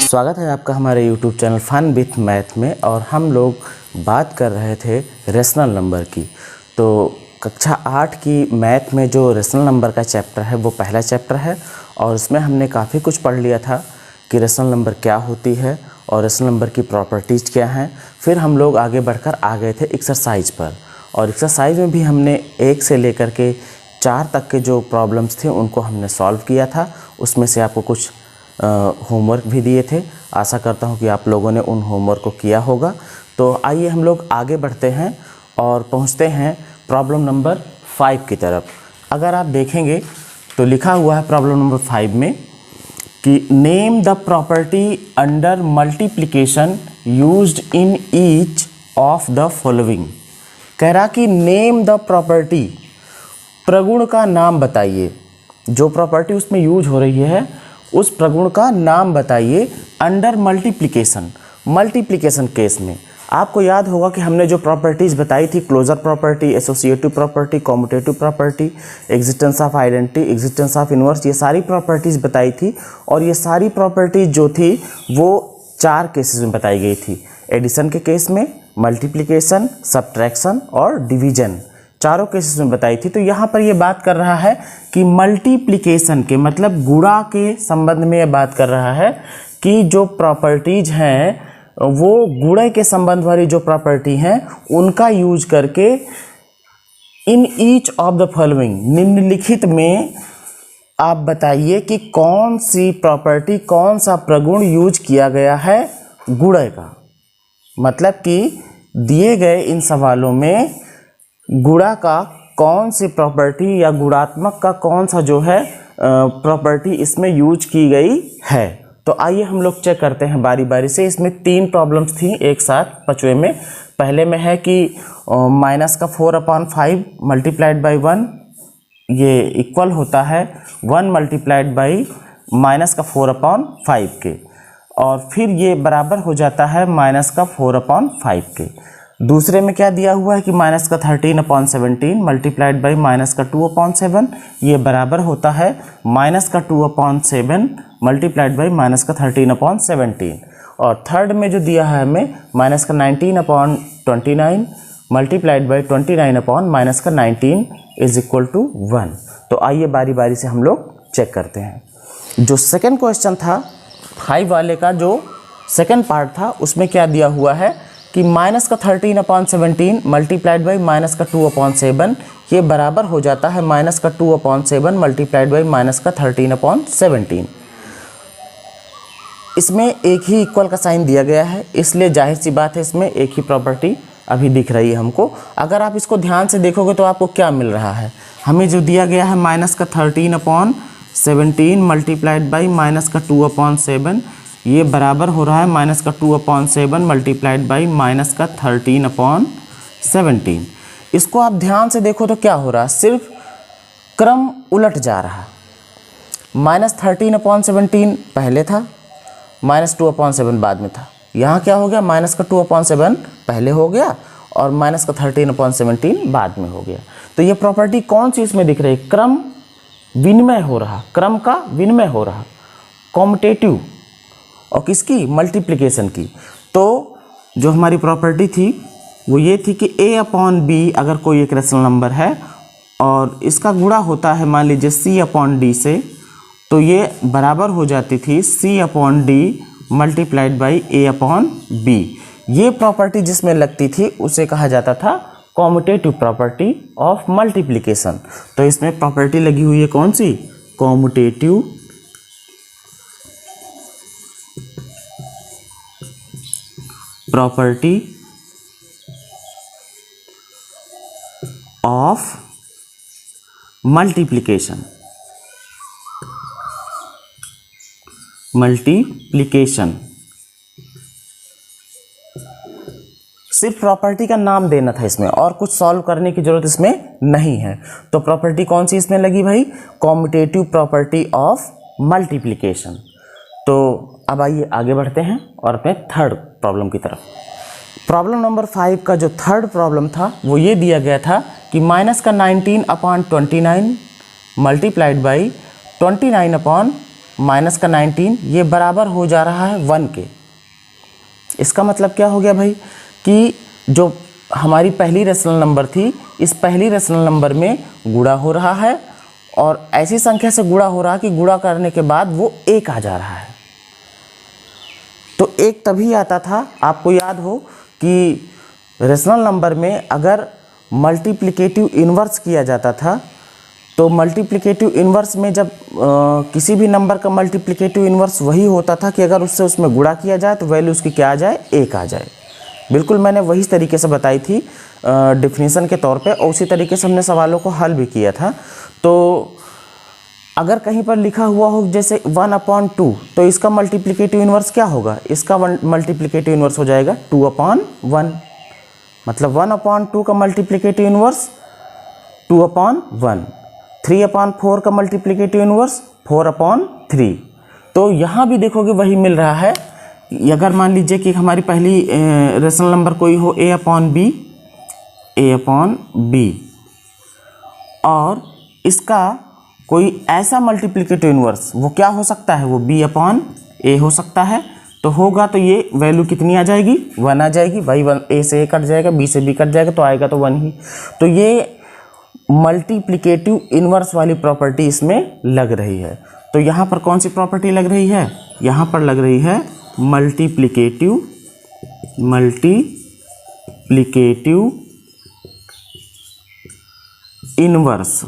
स्वागत है आपका हमारे YouTube channel fun with math में। और हम लोग बात कर रहे थे रेशनल नंबर की। तो कक्षा 8 की मैथ में जो रेशनल नंबर का चैप्टर है वो पहला चैप्टर है और उसमें हमने काफ़ी कुछ पढ़ लिया था कि रेशनल नंबर क्या होती है और रेशनल नंबर की प्रॉपर्टीज़ क्या हैं। फिर हम लोग आगे बढ़कर आ गए थे एक्सरसाइज पर, और एक्सरसाइज में भी हमने 1 से लेकर के 4 तक के जो प्रॉब्लम्स थे उनको हमने सॉल्व किया था। उसमें से आपको कुछ होमवर्क भी दिए थे। आशा करता हूँ कि आप लोगों ने उन होमवर्क को किया होगा। तो आइए हम लोग आगे बढ़ते हैं और पहुँचते हैं प्रॉब्लम नंबर 5 की तरफ। अगर आप देखेंगे तो लिखा हुआ है प्रॉब्लम नंबर 5 में कि name the property under multiplication used in each of the following. कह रहा कि नेम द प्रॉपर्टी, प्रगुण का नाम बताइए। जो प्रॉपर्टी उसमें यूज हो रही है उस प्रगुण का नाम बताइए अंडर मल्टीप्लिकेशन केस में। आपको याद होगा कि हमने जो प्रॉपर्टीज़ बताई थी, closure property, associative property, commutative property, existence of identity, existence of inverse, ये सारी प्रॉपर्टीज़ बताई थी। और ये सारी प्रॉपर्टीज़ जो थी वो 4 केसेस में बताई गई थी। एडिशन के केस में, मल्टीप्लिकेशन, सब्ट्रैक्शन और डिवीजन, चारों केसेस में बताई थी। तो यहाँ पर ये बात कर रहा है कि मल्टीप्लिकेशन के मतलब गुणा के संबंध में ये बात कर रहा है कि जो प्रॉपर्टीज़ हैं वो गुणे के संबंध वाली जो प्रॉपर्टी हैं उनका यूज करके in each of the following, निम्नलिखित में आप बताइए कि कौन सी प्रॉपर्टी, कौन सा प्रगुण यूज किया गया है गुणे का। मतलब कि दिए गए इन सवालों में गुणा का कौन सी प्रॉपर्टी या गुणात्मक का कौन सा जो है प्रॉपर्टी इसमें यूज की गई है। तो आइए हम लोग चेक करते हैं बारी बारी से। इसमें 3 प्रॉब्लम्स थी एक साथ 5वें में। पहले में है कि माइनस का 4/5 मल्टीप्लाइड बाई 1 ये इक्वल होता है 1 मल्टीप्लाइड बाई माइनस का 4/5 के, और फिर ये बराबर हो जाता है माइनस का 4/5 के। दूसरे में क्या दिया हुआ है कि माइनस का 13/17 मल्टीप्लाइड बाई माइनस का 2/7, ये बराबर होता है माइनस का 2/7 मल्टीप्लाइड बाई माइनस का 13/17। और थर्ड में जो दिया है हमें माइनस का 19/29 मल्टीप्लाइड बाई 29 माइनस का 19 इज इक्वल टू 1। तो आइए बारी बारी से हम लोग चेक करते हैं। जो सेकेंड क्वेश्चन था 5 वाले का, जो सेकेंड पार्ट था, उसमें क्या दिया हुआ है कि माइनस का 13/17 मल्टीप्लाइड बाई माइनस का 2/7 ये बराबर हो जाता है माइनस का 2/7 मल्टीप्लाइड बाई माइनस का 13/17। इसमें एक ही इक्वल का साइन दिया गया है, इसलिए जाहिर सी बात है इसमें एक ही प्रॉपर्टी अभी दिख रही है हमको। अगर आप इसको ध्यान से देखोगे तो आपको क्या मिल रहा है, हमें जो दिया गया है माइनस का 13/17 मल्टीप्लाइड बाई माइनस का 2/7 ये बराबर हो रहा है माइनस का 2/7 मल्टीप्लाइड बाई माइनस का 13/17। इसको आप ध्यान से देखो तो क्या हो रहा है, सिर्फ क्रम उलट जा रहा। माइनस 13/17 पहले था, माइनस 2/7 बाद में था। यहाँ क्या हो गया, माइनस का 2/7 पहले हो गया और माइनस का 13/17 बाद में हो गया। तो ये प्रॉपर्टी कौन सी इसमें दिख रही है, क्रम विनिमय हो रहा, क्रम का विनिमय हो रहा, कॉम्यूटेटिव, और किसकी, मल्टीप्लिकेशन की। तो जो हमारी प्रॉपर्टी थी वो ये थी कि a/b अगर कोई एक रेशनल नंबर है और इसका गुणा होता है मान लीजिए c/d से, तो ये बराबर हो जाती थी c/d मल्टीप्लाइड बाई a/b। ये प्रॉपर्टी जिसमें लगती थी उसे कहा जाता था कॉम्यूटेटिव प्रॉपर्टी ऑफ मल्टीप्लिकेशन। तो इसमें प्रॉपर्टी लगी हुई है कौन सी, कॉम्यूटेटिव प्रॉपर्टी ऑफ मल्टीप्लिकेशन। सिर्फ प्रॉपर्टी का नाम देना था इसमें, और कुछ सॉल्व करने की जरूरत इसमें नहीं है। तो प्रॉपर्टी कौन सी इसमें लगी भाई, कॉम्यूटेटिव प्रॉपर्टी ऑफ मल्टीप्लिकेशन। तो अब आइए आगे बढ़ते हैं और अपने थर्ड प्रॉब्लम की तरफ। प्रॉब्लम नंबर 5 का जो थर्ड प्रॉब्लम था वो ये दिया गया था कि माइनस का 19/29 मल्टीप्लाइड बाई 29 अपॉन माइनस का 19 ये बराबर हो जा रहा है 1 के। इसका मतलब क्या हो गया भाई कि जो हमारी पहली रेशनल नंबर थी, इस पहली रेशनल नंबर में गुणा हो रहा है और ऐसी संख्या से गुणा हो रहा है कि गुणा करने के बाद वो 1 आ जा रहा है। तो 1 तभी आता था, आपको याद हो कि रेशनल नंबर में अगर मल्टीप्लिकेटिव इन्वर्स किया जाता था, तो मल्टीप्लिकेटिव इन्वर्स में जब किसी भी नंबर का मल्टीप्लिकेटिव इन्वर्स वही होता था कि अगर उससे उसमें गुणा किया जाए तो वैल्यू उसकी क्या आ जाए, 1 आ जाए। बिल्कुल मैंने वही तरीके से बताई थी डिफिनीशन के तौर पे, और उसी तरीके से हमने सवालों को हल भी किया था। तो अगर कहीं पर लिखा हुआ हो जैसे 1/2, तो इसका मल्टीप्लिकेटिव इन्वर्स क्या होगा, इसका मल्टीप्लिकेटिव इन्वर्स हो जाएगा 2/1। मतलब 1/2 का मल्टीप्लिकेटिव इन्वर्स 2/1। 3/4 का मल्टीप्लिकेटिव इन्वर्स 4/3। तो यहाँ भी देखोगे वही मिल रहा है। अगर मान लीजिए कि हमारी पहली रेशनल नंबर कोई हो a/b और इसका कोई ऐसा मल्टीप्लिकेटिव इन्वर्स वो क्या हो सकता है, वो b/a हो सकता है। तो होगा तो ये वैल्यू कितनी आ जाएगी, 1 आ जाएगी भाई। 1 a से a कट जाएगा, b से b कट जाएगा, तो आएगा तो 1 ही। तो ये मल्टीप्लिकेटिव इन्वर्स वाली प्रॉपर्टी इसमें लग रही है। तो यहाँ पर कौन सी प्रॉपर्टी लग रही है, यहाँ पर लग रही है मल्टीप्लिकेटिव इन्वर्स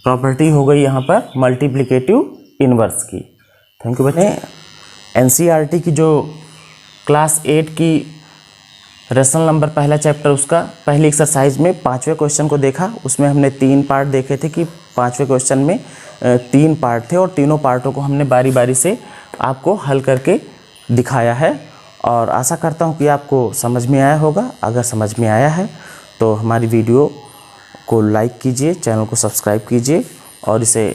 प्रॉपर्टी हो गई यहाँ पर मल्टीप्लिकेटिव इन्वर्स की। थैंक यू बच्चे। एनसीईआरटी की जो क्लास 8 की रेशनल नंबर पहला चैप्टर, उसका पहली एक्सरसाइज में 5वें क्वेश्चन को देखा। उसमें हमने 3 पार्ट देखे थे कि 5वें क्वेश्चन में 3 पार्ट थे और तीनों पार्टों को हमने बारी बारी से आपको हल करके दिखाया है। और आशा करता हूँ कि आपको समझ में आया होगा। अगर समझ में आया है तो हमारी वीडियो को लाइक कीजिए, चैनल को सब्सक्राइब कीजिए और इसे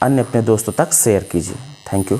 अन्य अपने दोस्तों तक शेयर कीजिए। Thank you.